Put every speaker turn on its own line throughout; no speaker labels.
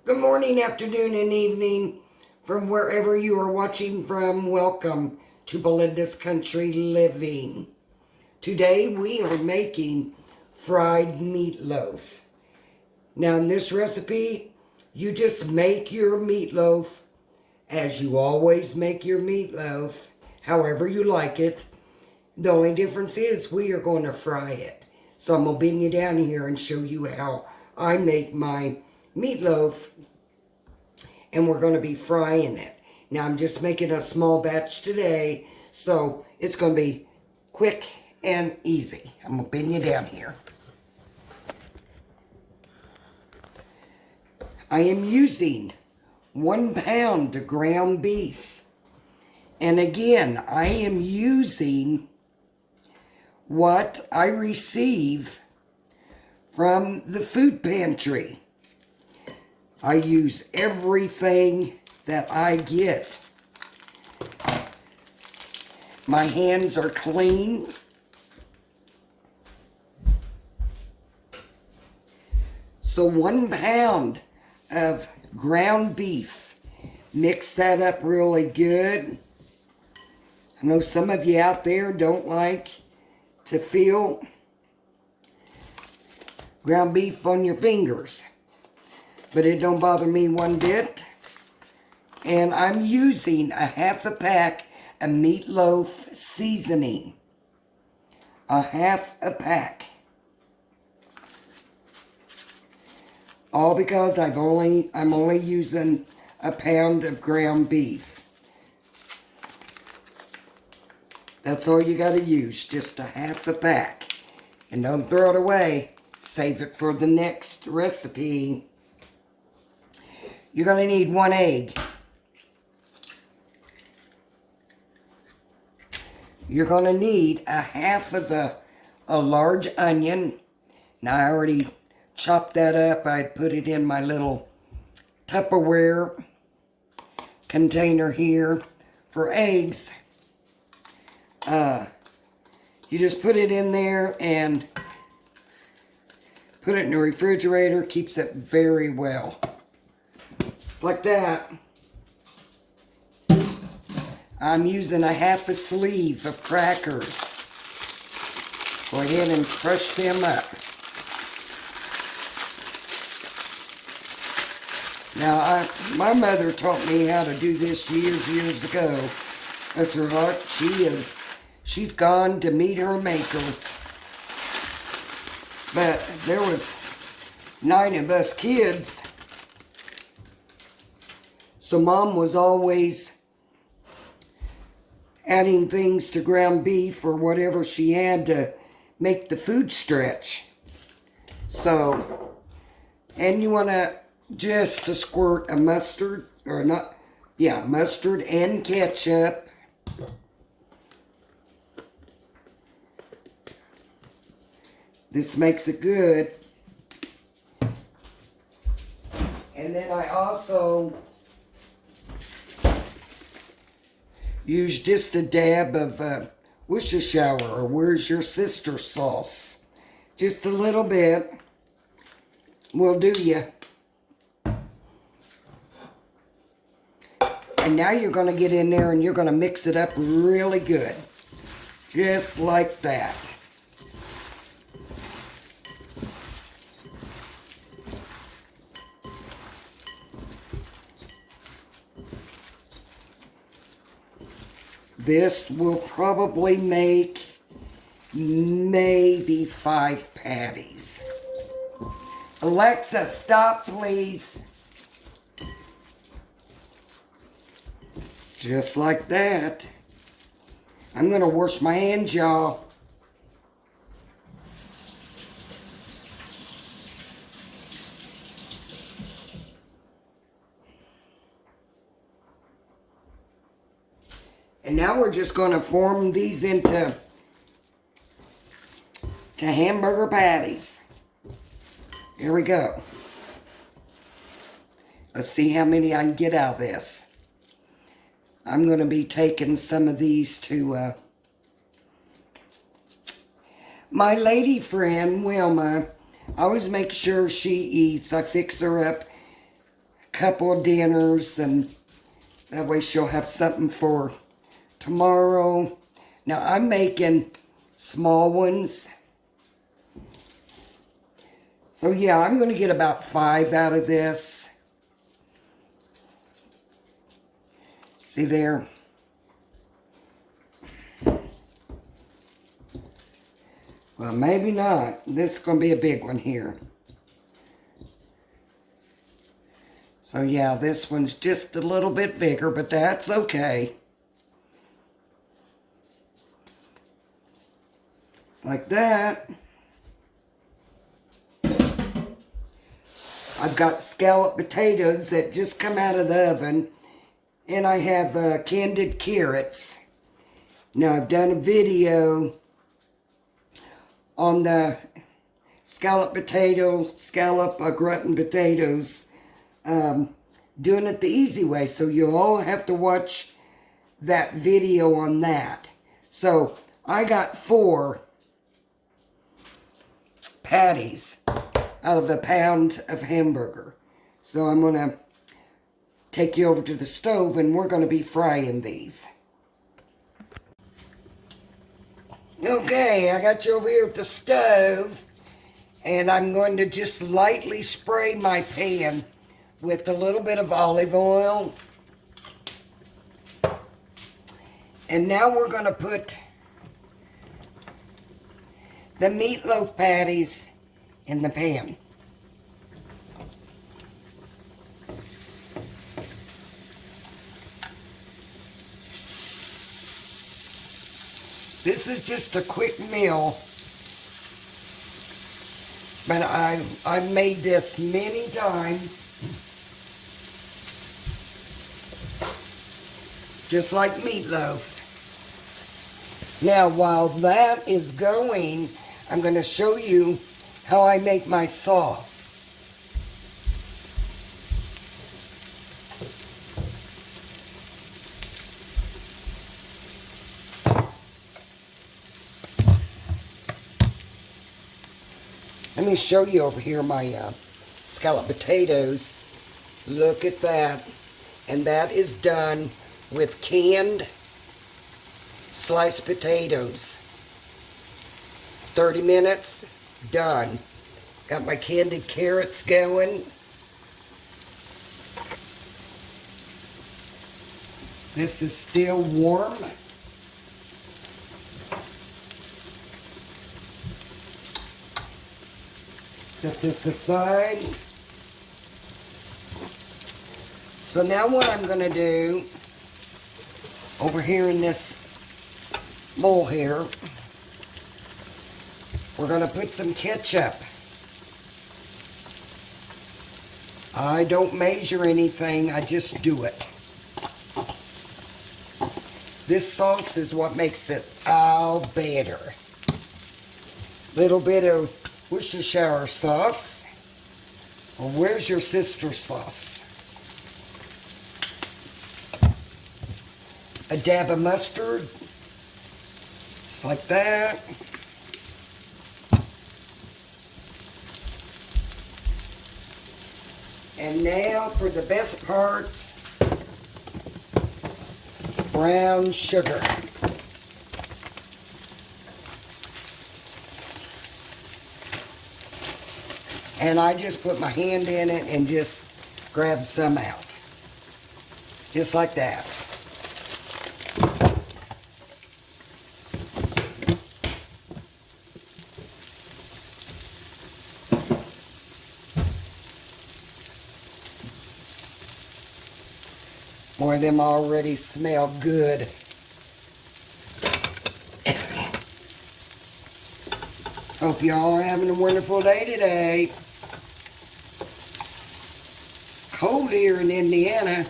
Good morning, afternoon, and evening from wherever you are watching from. Welcome to Belinda's Country Living. Today we are making fried meatloaf. Now in this recipe, you just make your meatloaf as you always make your meatloaf, however you like it. The only difference is we are going to fry it. So I'm going to bring you down here and show you how I make my meatloaf, and we're going to be frying it. Now I'm just making a small batch today, so it's going to be quick and easy. I'm going to bring you down here. I am using 1 pound of ground beef. And again, I am using what I receive from the food pantry. I use everything that I get. My hands are clean. So 1 pound of ground beef. Mix that up really good. I know some of you out there don't like to feel ground beef on your fingers, but it don't bother me one bit. And I'm using a half a pack of meatloaf seasoning. A half a pack. All because I'm only using a pound of ground beef. That's all you gotta use, just a half a pack. And don't throw it away. Save it for the next recipe. You're gonna need 1 egg. You're gonna need a half of a large onion. Now I already chopped that up. I put it in my little Tupperware container here for eggs. You just put it in there and put it in the refrigerator. Keeps it very well. Just like that. I'm using a half a sleeve of crackers. Go ahead and crush them up. Now, my mother taught me how to do this years ago. Bless her heart, she's gone to meet her maker. But there was 9 of us kids. So Mom was always adding things to ground beef or whatever she had to make the food stretch. So, and you want to just a squirt of mustard, or not, yeah, mustard and ketchup. This makes it good. And then I also use just a dab of Worcestershire, or where's your sister sauce. Just a little bit will do you. And now you're going to get in there and you're going to mix it up really good. Just like that. This will probably make maybe 5 patties. Alexa, stop, please. Just like that. I'm going to wash my hands, y'all. And now we're just going to form these into hamburger patties. Here we go. Let's see how many I can get out of this. I'm going to be taking some of these to my lady friend, Wilma. I always make sure she eats. I fix her up couple of dinners, and that way she'll have something for tomorrow. Now I'm making small ones. So yeah, I'm going to get about 5 out of this. See there? Well, maybe not. This is going to be a big one here. So yeah, this one's just a little bit bigger, but that's okay. It's like that. I've got scalloped potatoes that just come out of the oven. And I have candied carrots. Now I've done a video on the scalloped gratin potatoes, doing it the easy way. So you all have to watch that video on that. So I got 4 patties out of a pound of hamburger. So I'm going to take you over to the stove and we're going to be frying these. Okay, I got you over here at the stove, and I'm going to just lightly spray my pan with a little bit of olive oil. And now we're going to put the meatloaf patties in the pan. This is just a quick meal, but I've made this many times, just like meatloaf. Now, while that is going, I'm going to show you how I make my sauce. Let me show you over here my scalloped potatoes. Look at that. And that is done with canned sliced potatoes. 30 minutes, done. Got my candied carrots going. This is still warm. Set this aside. So now what I'm going to do, over here in this bowl here, we're going to put some ketchup. I don't measure anything, I just do it. This sauce is what makes it all better. Little bit of Worcestershire sauce, or where's your sister's sauce? A dab of mustard, just like that. And now for the best part, brown sugar. And I just put my hand in it and just grab some out. Just like that. Boy, them already smell good. Hope y'all are having a wonderful day today. It's cold here in Indiana,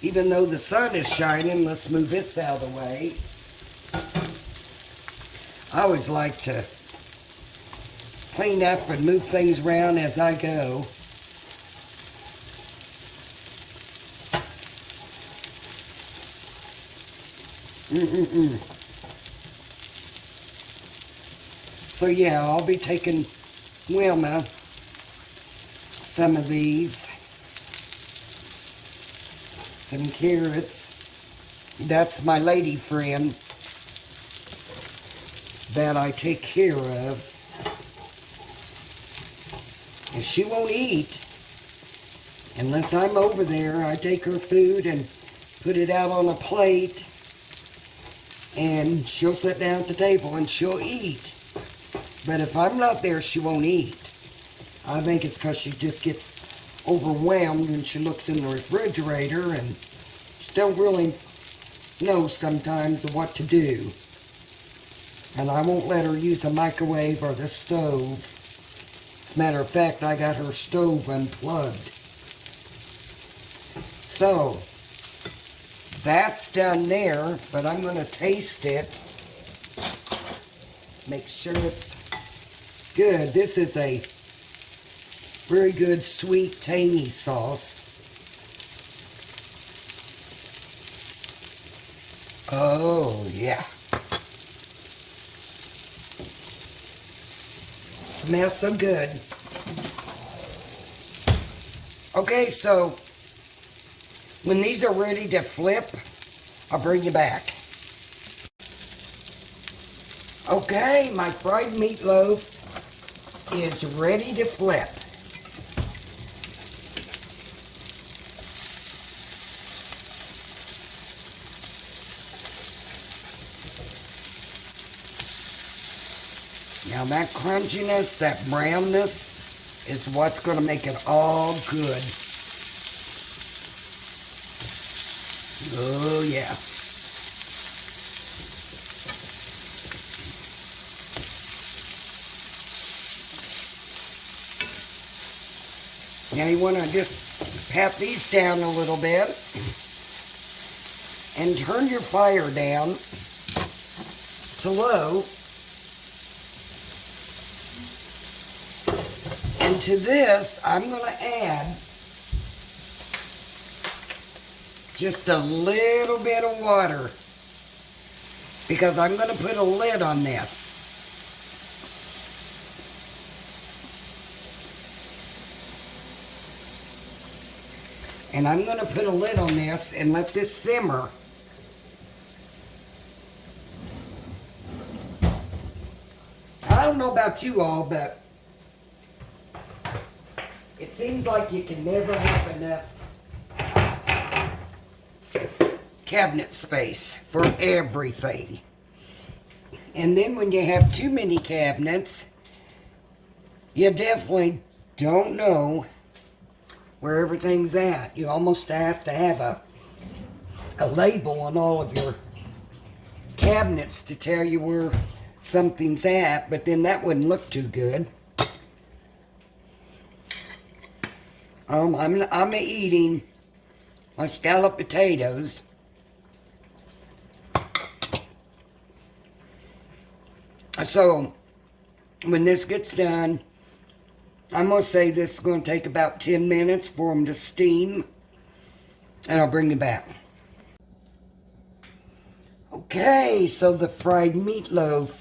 even though the sun is shining. Let's move this out of the way. I always like to clean up and move things around as I go. So yeah, I'll be taking Wilma some of these. some carrots. That's my lady friend that I take care of. And she won't eat unless I'm over there. I take her food and put it out on a plate, and she'll sit down at the table and she'll eat. But if I'm not there, she won't eat. I think it's because she just gets overwhelmed when she looks in the refrigerator and she don't really know sometimes what to do. And I won't let her use the microwave or the stove. As a matter of fact, I got her stove unplugged. So, that's done there, but I'm going to taste it. Make sure it's good. This is a very good, sweet, tangy sauce. Oh, yeah. Smells so good. Okay, so when these are ready to flip, I'll bring you back. Okay, my fried meatloaf is ready to flip. Now that crunchiness, that brownness is what's going to make it all good. Oh yeah. Now you want to just pat these down a little bit and turn your fire down to low. And to this, I'm going to add just a little bit of water because I'm going to put a lid on this. And I'm going to put a lid on this and let this simmer. I don't know about you all, but it seems like you can never have enough cabinet space for everything. And then when you have too many cabinets, you definitely don't know where everything's at. You almost have to have a label on all of your cabinets to tell you where something's at, but then that wouldn't look too good. I'm eating my scalloped potatoes. So, when this gets done, I'm going to say this is going to take about 10 minutes for them to steam, and I'll bring you back. Okay, so the fried meatloaf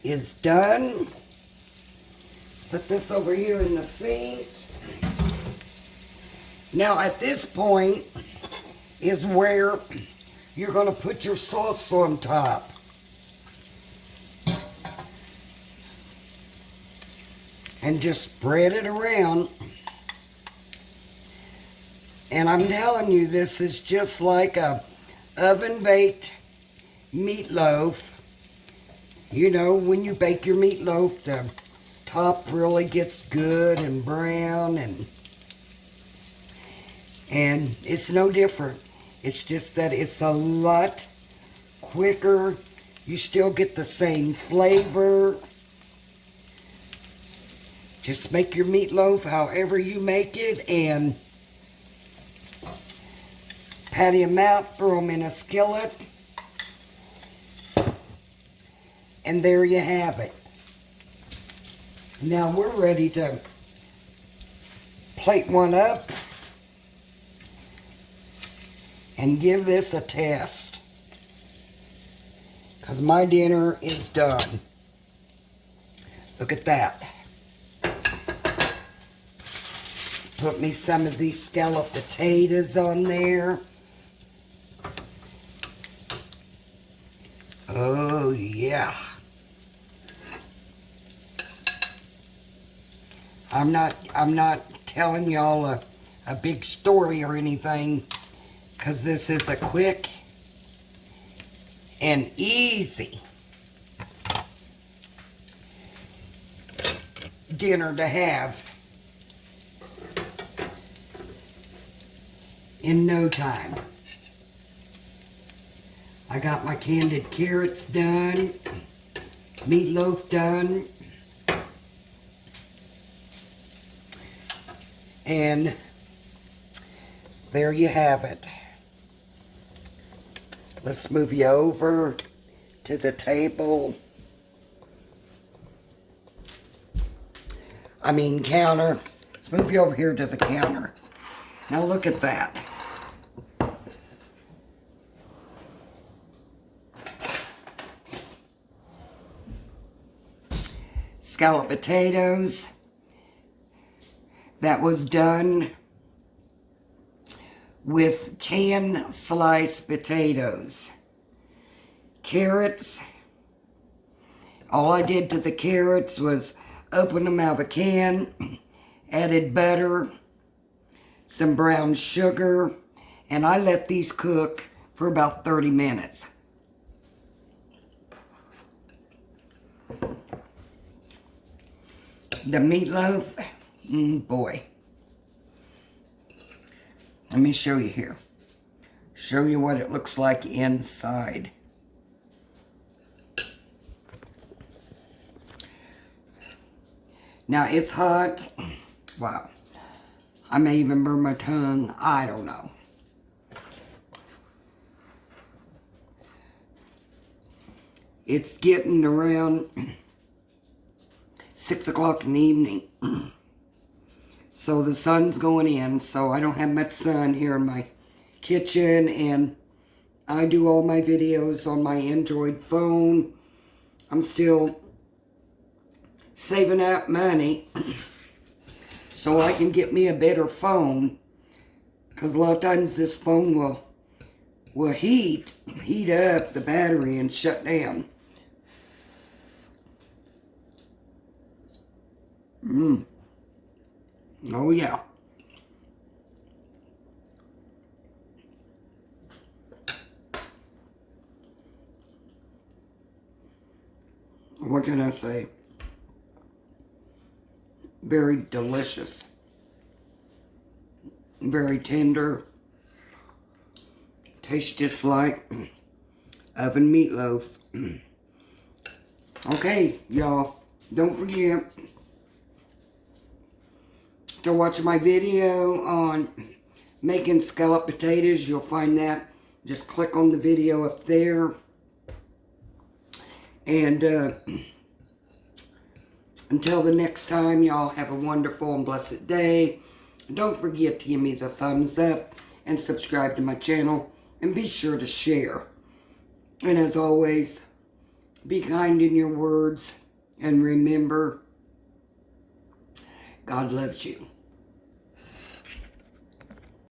is done. Put this over here in the sink. Now at this point is where you're going to put your sauce on top. And just spread it around. And I'm telling you, this is just like a oven-baked meatloaf. You know, when you bake your meatloaf, the top really gets good and brown, and it's no different. It's just that it's a lot quicker. You still get the same flavor. Just make your meatloaf however you make it and patty them out, throw them in a skillet, and there you have it. Now we're ready to plate one up and give this a test, because my dinner is done. Look at that. Put me some of these scalloped potatoes on there. Oh, yeah. I'm not telling y'all a big story or anything, because this is a quick and easy dinner to have in no time. I got my candied carrots done, meatloaf done, and there you have it. Let's move you over to the table. Counter. Let's move you over here to the counter. Now look at that. Scalloped potatoes. That was done with canned sliced potatoes. Carrots. All I did to the carrots was open them out of a can, added butter, some brown sugar, and I let these cook for about 30 minutes. The meatloaf, boy. Let me show you here. Show you what it looks like inside. Now it's hot. Wow. I may even burn my tongue. I don't know. It's getting around 6 o'clock in the evening. So the sun's going in, so I don't have much sun here in my kitchen, and I do all my videos on my Android phone. I'm still saving up money so I can get me a better phone, because a lot of times this phone will heat up the battery and shut down. Oh yeah. What can I say? Very delicious. Very tender. Tastes just like oven meatloaf. Okay, y'all. Don't forget to watch my video on making scalloped potatoes. You'll find that. Just click on the video up there. And until the next time, y'all have a wonderful and blessed day. Don't forget to give me the thumbs up and subscribe to my channel. And be sure to share. And as always, be kind in your words. And remember, God loves you.